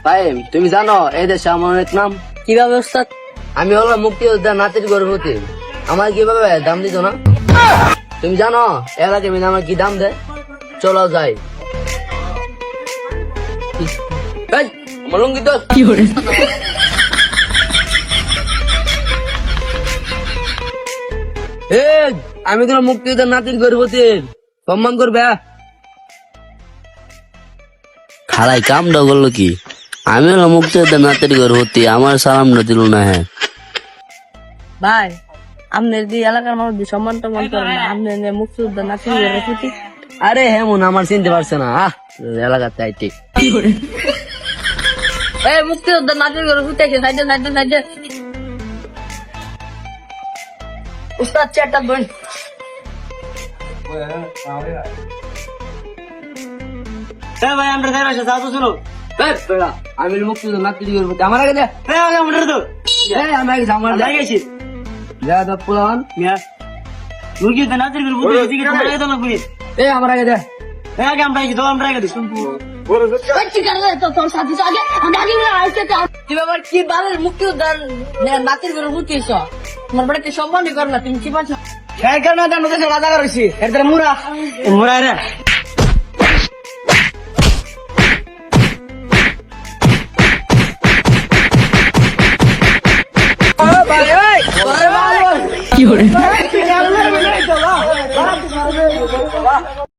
ভাই তুমি জানো এই দেশে আমার অনেক নাম। কিভাবে ওস্তাদ? আমি হলাম মুক্তিযোদ্ধা নাতির গর্ভবতী। আমার কিভাবে দাম দিত না? তুমি জানো এলাকায় মিলে আমার কি দাম দেয়? চলো যাই। এই, আমার লুঙ্গি তো আমি তোমার মুক্তিযোদ্ধা নাতির গর্ভবতী, সম্মান করবে। খালাই কামটা করলো কি? আমি হলাম মুক্তিযোদ্ধা নাতির গর্ভবতী, আমার সালামটা দিল না। হ্যাঁ ভাই, আপনার যে এলাকার মানুষ যে সম্মান টম্মান করে না, আপনার মুক্তিযোদ্ধা নাতি রেখেছি। আরে হ্যাঁ মন আমার চিনতে পারছে না। এলাকার তাই ঠিক। এই মুক্তিযোদ্ধা নাতির ঘরে ফুটেছে, সাইডে সাইডে সাইডে। উস্তাদ চেয়ারটা বল। ভাই আমরা যাই বাসা যাও তো শুনো। আমি মুক্তিযোদ্ধা নাতির গর্ভবতী, আমার আগে দে। আমরা তো আমি আগে আমার গেছি পুরান মুরগি নাচের করে বুঝে গেছি তোমার আগে তো না বুঝি আমার আগে দে। আগে আমরা আগে তো আমরা আগে দিই তুমি আবার কি বালের মুক্তিযোদ্ধা নাতির ঘরে ফুটেছ? তোমার বাড়িতে সম্মানই কর না, তুমি কি পাচ্ছ? খেয়াল কর না জানো তো রাজা করেছি এর দ্বারা মুরা মুরা রে কি করে